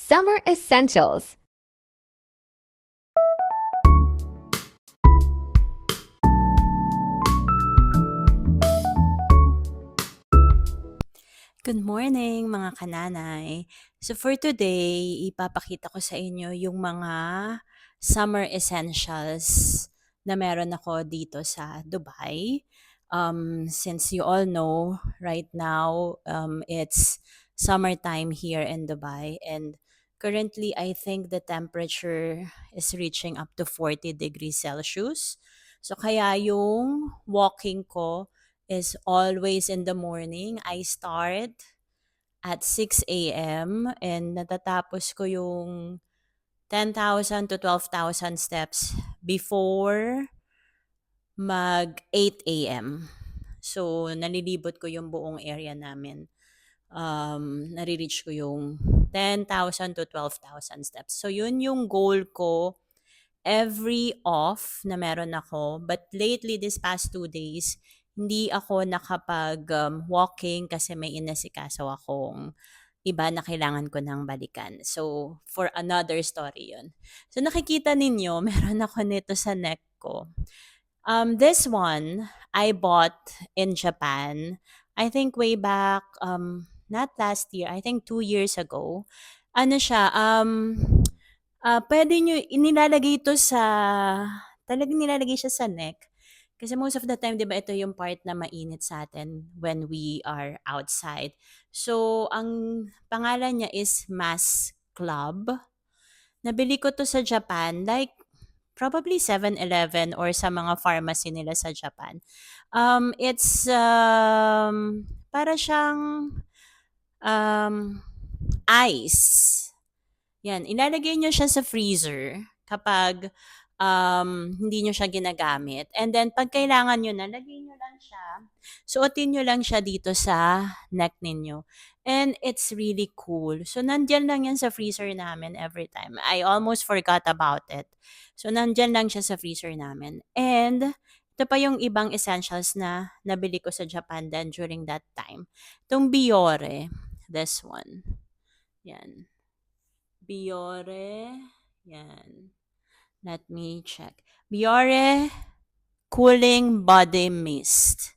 Summer Essentials. Good morning mga kananay. So for today, ipapakita ko sa inyo yung mga summer essentials na meron ako dito sa Dubai. Since you all know, right now, it's summertime here in Dubai, and currently I think the temperature is reaching up to 40 degrees Celsius. So kaya yung walking ko is always in the morning. I start at 6 a.m. and natatapos ko yung 10,000 to 12,000 steps before mag 8 a.m. So, nalilibot ko yung buong area namin. Nare-reach ko yung 10,000 to 12,000 steps. So, yun yung goal ko every off na meron ako. But lately, this past 2 days, hindi ako nakapag walking kasi may inasikaso akong iba na kailangan ko ng balikan. So, for another story yun. So, nakikita ninyo, meron ako nito sa neck ko. This one, I bought in Japan. I think way back, not last year, I think 2 years ago. Ano siya, puwede niyo inilalagay ito sa talagang nilalagay siya sa neck. Kasi most of the time 'di ba ito yung part na mainit sa atin when we are outside. So, ang pangalan niya is Mass Club. Nabili ko 'to sa Japan, like probably 7-Eleven or sa mga pharmacy nila sa Japan. It's, para siyang, um, ice. Yan, ilalagay niyo siya sa freezer kapag, hindi niyo siya ginagamit, and then 'pag kailangan niyo na, lagay niyo lang siya, suotin niyo lang siya dito sa neck ninyo, and it's really cool. So, nandiyan lang yan sa freezer namin every time. I almost forgot about it. So, nandiyan lang siya sa freezer namin, and ito pa yung ibang essentials na nabili ko sa Japan then during that time. Itong Biore, this one, yan. Biore, yan. Let me check. Biore Cooling Body Mist.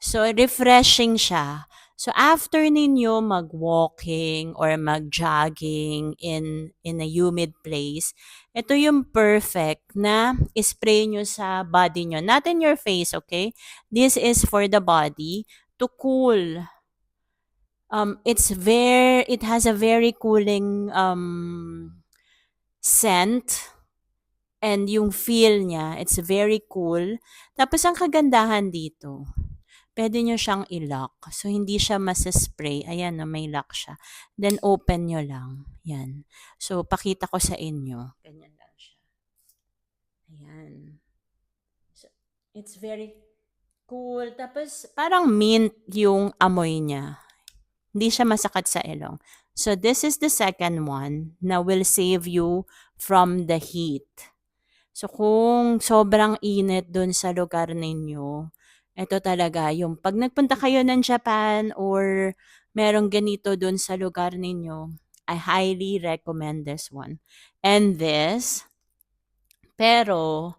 So, refreshing siya. So, after ninyo mag-walking or mag-jogging in a humid place, ito yung perfect na spray nyo sa body nyo. Not in your face, okay? This is for the body to cool. It has a very cooling scent, and yung feel niya, it's very cool. Tapos ang kagandahan dito, pwede nyo siyang i-lock. So, hindi siya masa-spray. Ayan, no, may lock siya. Then, open nyo lang. Yan. So, pakita ko sa inyo. Ganyan lang siya. Ayan. So, it's very cool. Tapos, parang mint yung amoy niya. Hindi siya masakit sa ilong. So, this is the second one na will save you from the heat. So, kung sobrang init dun sa lugar ninyo, ito talaga yung 'pag nagpunta kayo ng Japan or merong ganito dun sa lugar ninyo, I highly recommend this one. And this, pero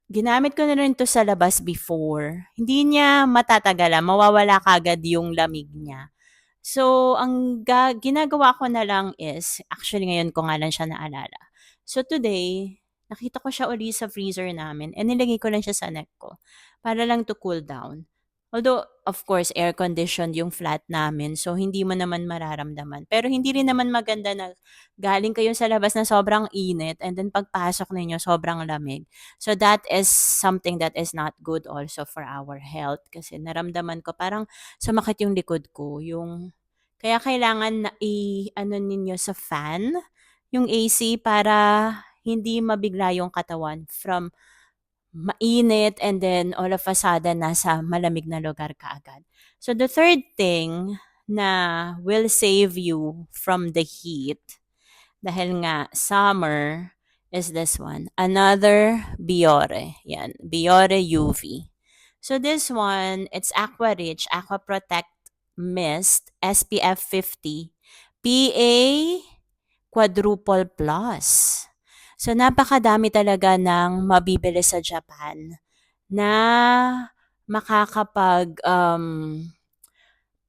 ginamit ko na rin 'to sa labas before. Hindi niya matatagalan, mawawala kaagad yung lamig niya. So, ang ginagawa ko na lang is, actually ngayon ko nga lang siya naalala. So today, nakita ko siya uli sa freezer namin and nilagay ko lang siya sa neck ko para lang to cool down. Although, of course, air-conditioned yung flat namin, so hindi mo naman mararamdaman. Pero hindi rin naman maganda na galing kayo sa labas na sobrang init and then pagpasok ninyo sobrang lamig. So that is something that is not good also for our health, kasi naramdaman ko parang sumakit yung likod ko, yung kaya kailangan na i-ano ninyo sa fan, yung AC, para hindi mabigla yung katawan from mainit and then all of a sudden nasa malamig na lugar ka agad. So the third thing na will save you from the heat, dahil nga summer, is this one. Another Biore. Yan, Biore UV. So this one, it's Aqua Rich, Aqua Protect Mist, SPF 50, PA quadruple plus. So, napakadami talaga ng mabibili sa Japan na makakapag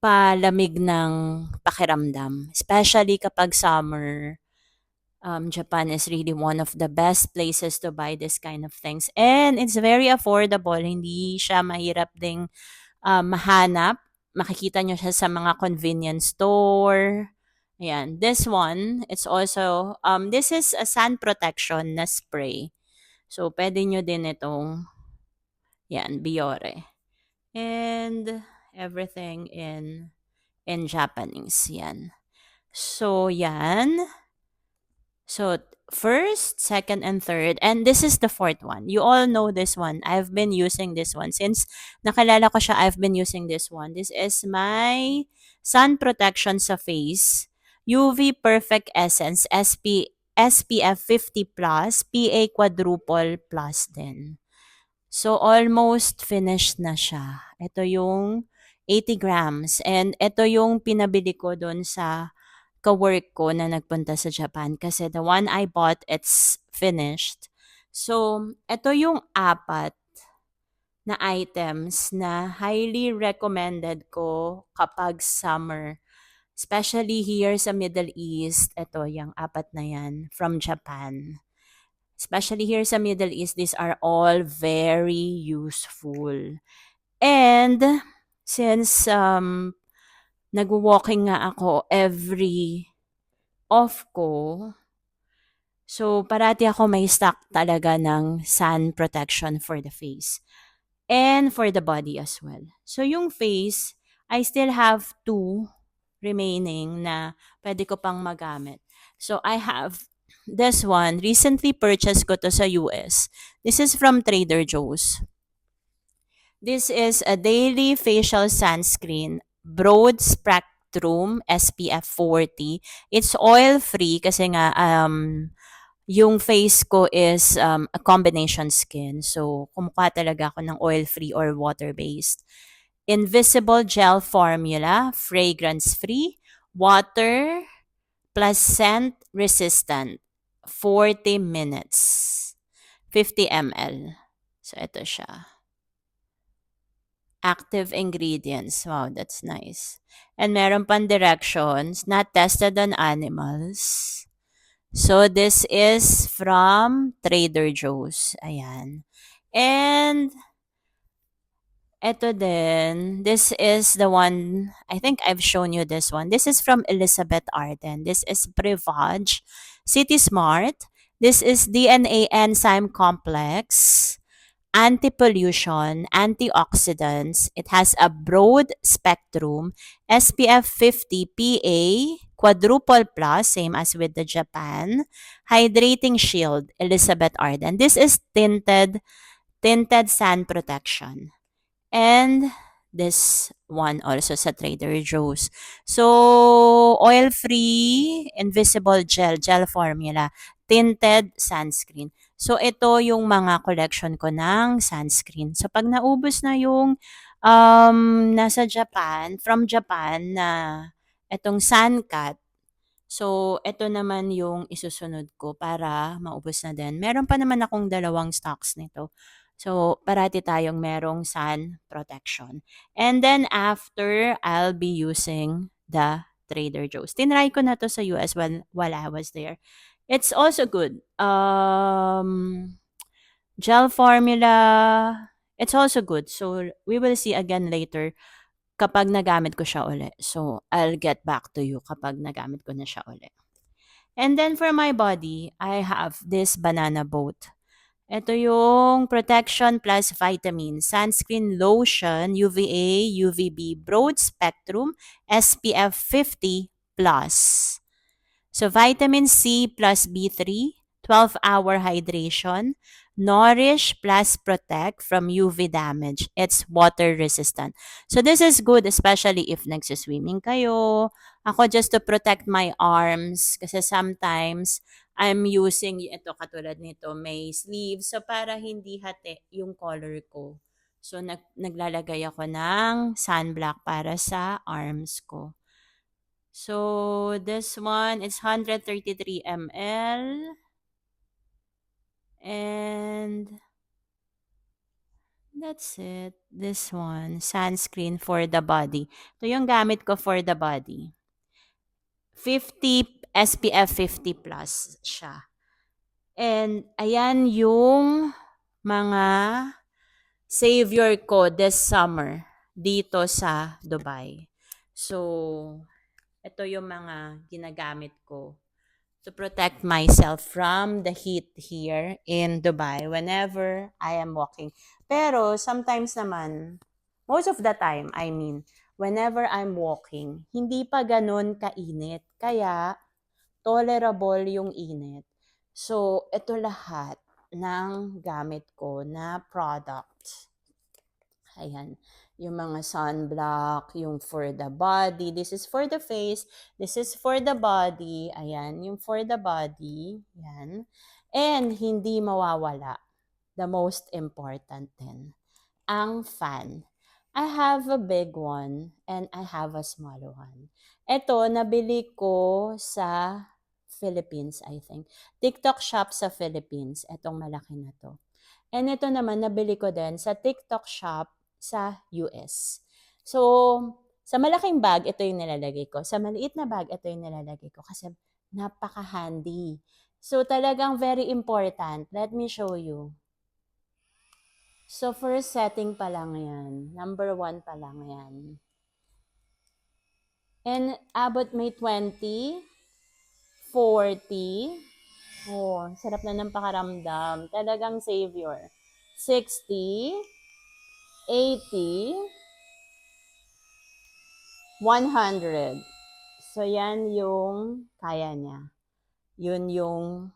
palamig ng pakiramdam. Especially kapag summer, Japan is really one of the best places to buy this kind of things. And it's very affordable. Hindi siya mahirap ding mahanap. Makikita nyo siya sa mga convenience store. Ayan. This one, it's also, this is a sun protection na spray. So, pwede nyo din itong, yan, Biore. And everything in Japanese. Yan. So, yan. So, first, second, and third. And this is the fourth one. You all know this one. I've been using this one. Since nakalala ko siya, I've been using this one. This is my sun protection sa face. UV Perfect Essence SPF 50 plus, PA quadruple plus din. So, almost finished na siya. Ito yung 80 grams. And ito yung pinabili ko doon sa ka-work ko na nagpunta sa Japan kasi the one I bought, it's finished. So, ito yung apat na items na highly recommended ko kapag summer. Especially here sa Middle East, ito yung apat na yan from Japan. Especially here sa Middle East, these are all very useful. And since nag-walking nga ako every off ko, so parati ako may stock talaga ng sun protection for the face and for the body as well. So yung face, I still have 2 remaining na pwede ko pang magamit. So I have this one. Recently purchased ko to sa US. This is from Trader Joe's. This is a daily facial sunscreen, broad spectrum SPF 40. It's oil-free kasi nga yung face ko is a combination skin. So, kumukha talaga ako ng oil-free or water-based. Invisible gel formula, fragrance-free, water plus scent resistant, 40 minutes, 50 ml. So, ito siya. Active ingredients. Wow, that's nice. And meron pang directions, not tested on animals. So, this is from Trader Joe's. Ayan. And, eto din, this is the one, I think I've shown you this one. This is from Elizabeth Arden. This is Privage City Smart. This is DNA Enzyme Complex, anti-pollution, antioxidants. It has a broad spectrum, SPF 50 PA, quadruple plus, same as with the Japan, hydrating shield, Elizabeth Arden. This is tinted sun protection. And this one also sa Trader Joe's. So, oil-free, invisible gel formula, tinted sunscreen. So, ito yung mga collection ko ng sunscreen. So, pag naubos na yung nasa Japan, from Japan na itong Suncat, so, ito naman yung isusunod ko para maubos na din. Meron pa naman akong 2 stocks nito. So, parati tayong merong sun protection. And then, after, I'll be using the Trader Joe's. Tinry ko na to sa US while I was there. It's also good. Gel formula, it's also good. So, we will see again later kapag nagamit ko siya uli. So, I'll get back to you kapag nagamit ko na siya uli. And then for my body, I have this banana boat. Ito yung protection plus vitamin, sunscreen lotion, UVA, UVB, broad spectrum, SPF 50 plus. So vitamin C plus B3, 12-hour hydration, nourish plus protect from UV damage. It's water resistant. So this is good especially if nagsiswimming kayo. Ako just to protect my arms kasi sometimes I'm using ito katulad nito, may sleeves. So para hindi hati yung color ko. So naglalagay ako ng sunblock para sa arms ko. So, this one is 133 ml. And that's it. This one, sunscreen for the body. Ito yung gamit ko for the body. 50 SPF 50 plus siya. And ayan yung mga savior ko this summer dito sa Dubai. So, ito yung mga ginagamit ko to protect myself from the heat here in Dubai whenever I am walking. Pero sometimes naman, most of the time, I mean, whenever I'm walking, hindi pa ganun kainit. Kaya, tolerable yung init. So, ito lahat ng gamit ko na product. Ayan. Yung mga sunblock, yung for the body. This is for the face. This is for the body. Ayan. Yung for the body. Ayan. And hindi mawawala. The most important din. Ang fan. I have a big one and I have a small one. Ito, nabili ko sa Philippines, I think. TikTok shop sa Philippines. Etong malaki na to. And ito naman, nabili ko din sa TikTok shop sa US. So, sa malaking bag, ito yung nilalagay ko. Sa maliit na bag, ito yung nilalagay ko kasi napaka-handy. So, talagang very important. Let me show you. So, first setting pa lang yan. Number 1 pa lang yan. And abot may 20, 40, oh, sarap na ng pakaramdam. Talagang savior. 60, 80, 100. So, yan yung kaya niya. Yun yung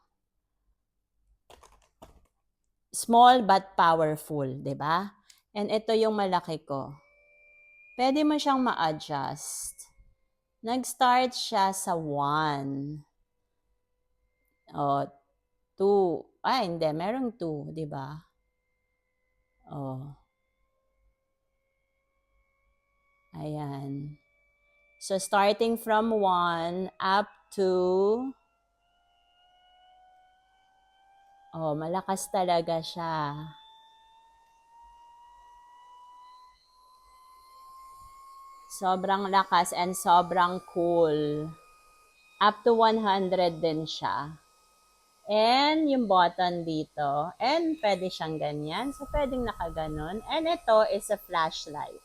small but powerful, di ba? And ito yung malaki ko. Pwede mo siyang ma-adjust. Nag-start siya sa 1. O, 2. Ay, hindi. Merong 2, di ba? O. Ayan. So, starting from 1 up to... Oh, malakas talaga siya. Sobrang lakas and sobrang cool. Up to 100 din siya. And yung button dito. And pwede siyang ganyan. So, pwedeng nakaganon. And ito is a flashlight.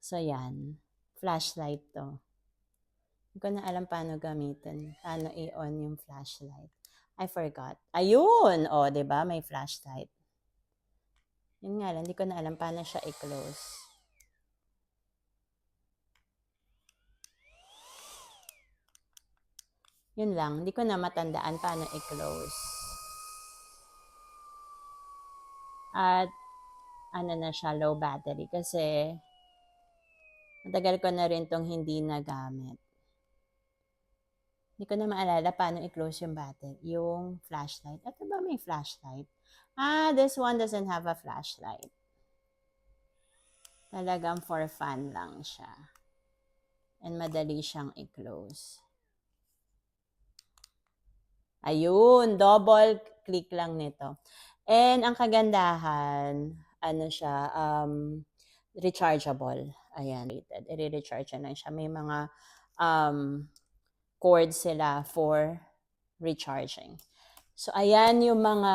So, yan. Flashlight to. Hindi ko na alam paano gamitin. Paano i-on yung flashlight. I forgot. Ayun! O, diba? May flashlight. Yun nga lang. Hindi ko na alam paano siya i-close. Yun lang. Hindi ko na matandaan paano i-close. At ano na siya, low battery. Kasi matagal ko na rin tong hindi nagamit. Hindi ko na maalala paano i-close yung battery. Yung flashlight. Ito ba may flashlight? This one doesn't have a flashlight. Talagang for fun lang siya. And madali siyang i-close. Ayun, double click lang nito. And ang kagandahan, ano siya, rechargeable. Ayan, i-recharge lang siya. May mga cord sila for recharging. So, ayan yung mga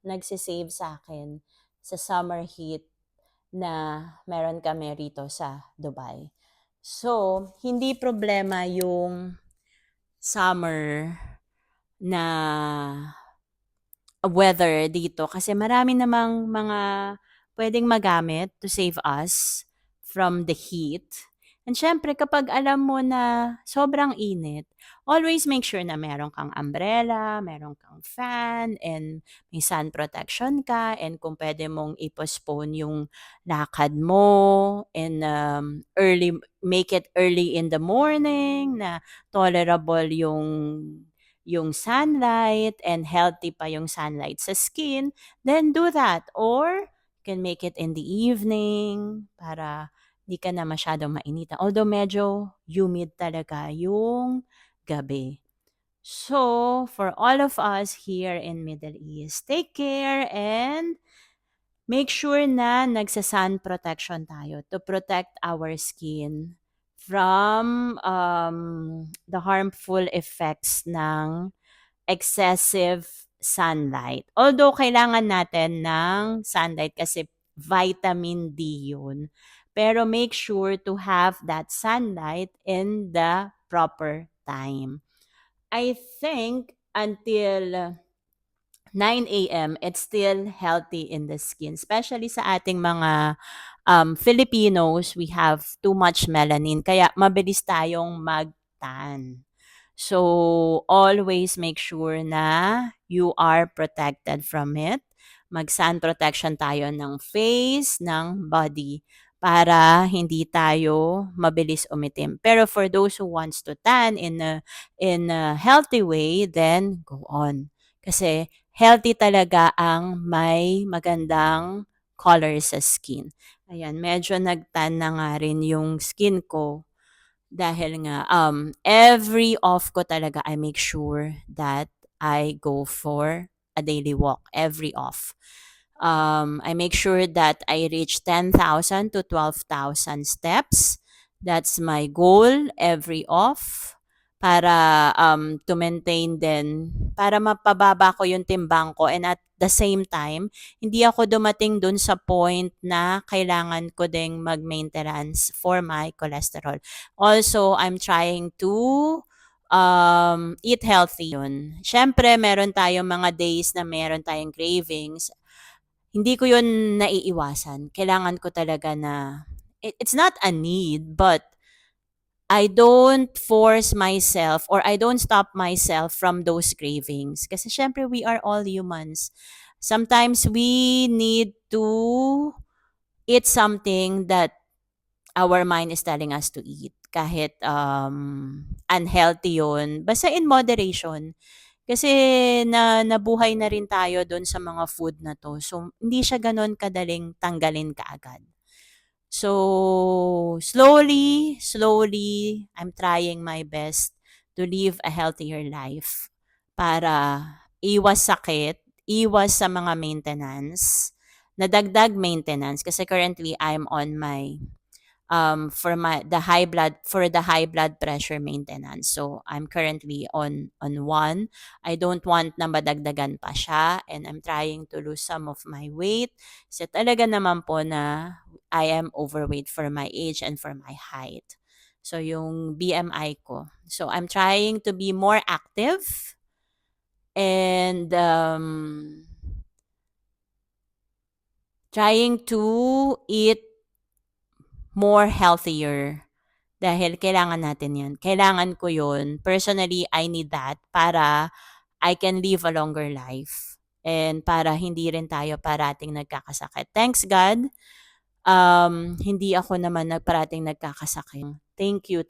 nagsisave sa akin sa summer heat na meron kami rito sa Dubai. So, hindi problema yung summer na weather dito kasi marami namang mga pwedeng magamit to save us from the heat. And syempre, kapag alam mo na sobrang init, always make sure na meron kang umbrella, meron kang fan, and may sun protection ka, and kung pwede mong i-postpone yung lakad mo, and make it early in the morning, na tolerable yung sunlight, and healthy pa yung sunlight sa skin, then do that. Or, you can make it in the evening, para Di ka na masyadong mainitan. Although medyo humid talaga yung gabi. So, for all of us here in Middle East, take care and make sure na nagsa-sun protection tayo to protect our skin from the harmful effects ng excessive sunlight. Although kailangan natin ng sunlight kasi vitamin D yun. Pero make sure to have that sunlight in the proper time. I think until 9 a.m., it's still healthy in the skin. Especially sa ating mga Filipinos, we have too much melanin. Kaya mabilis tayong mag-tan. So, always make sure na you are protected from it. Mag-sun protection tayo ng face, ng body, para hindi tayo mabilis umitim. Pero for those who wants to tan in a healthy way, then go on. Kasi healthy talaga ang may magandang color sa skin. Ayan, medyo nagtan na nga rin yung skin ko dahil nga, every off ko talaga, I make sure that I go for a daily walk every off. I make sure that I reach 10,000 to 12,000 steps. That's my goal every off para to maintain din, para mapababa ko yung timbang ko and at the same time, hindi ako dumating dun sa point na kailangan ko ding mag-maintenance for my cholesterol. Also, I'm trying to eat healthy yun. Siyempre, meron tayong mga days na meron tayong cravings. Hindi ko yun naiiwasan. Kailangan ko talaga na, it's not a need, but I don't force myself or I don't stop myself from those cravings. Kasi syempre, we are all humans. Sometimes we need to eat something that our mind is telling us to eat. Kahit unhealthy yun. Basta in moderation. Kasi nabuhay na rin tayo doon sa mga food na to. So, hindi siya ganon kadaling tanggalin kaagad. So, slowly, I'm trying my best to live a healthier life para iwas sakit, iwas sa mga maintenance, nadagdag maintenance kasi currently I'm on my for the high blood pressure maintenance. So I'm currently on one. I don't want na madagdagan pa siya and I'm trying to lose some of my weight. So talaga naman po na I am overweight for my age and for my height. So yung BMI ko. So I'm trying to be more active and trying to eat more healthier dahil kailangan natin yan. Kailangan ko yun. Personally, I need that para I can live a longer life and para hindi rin tayo parating nagkakasakit. Thanks God, hindi ako naman parating nagkakasakit. Thank you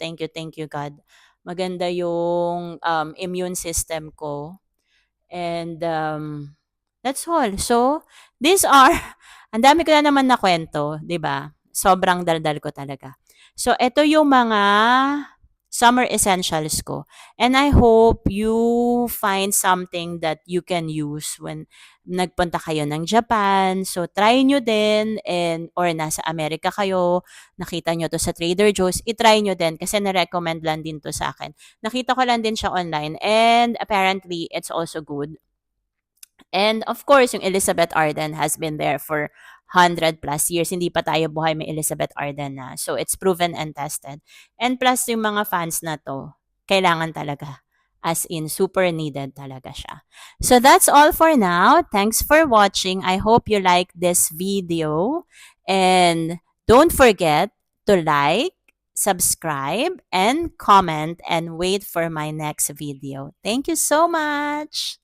God. Maganda yung immune system ko. And that's all. So, these are, ang dami ko na naman na kwento, di ba? Sobrang daldal ko talaga. So, ito yung mga summer essentials ko. And I hope you find something that you can use when nagpunta kayo ng Japan. So, try nyo din or nasa Amerika kayo, nakita nyo to sa Trader Joe's, itry nyo din kasi na-recommend lang din to sa akin. Nakita ko lang din siya online and apparently, it's also good. And of course, yung Elizabeth Arden has been there for 100 plus years. Hindi pa tayo buhay may Elizabeth Arden na. So, it's proven and tested. And plus, yung mga fans na to, kailangan talaga. As in, super needed talaga siya. So, that's all for now. Thanks for watching. I hope you like this video. And don't forget to like, subscribe, and comment, and wait for my next video. Thank you so much!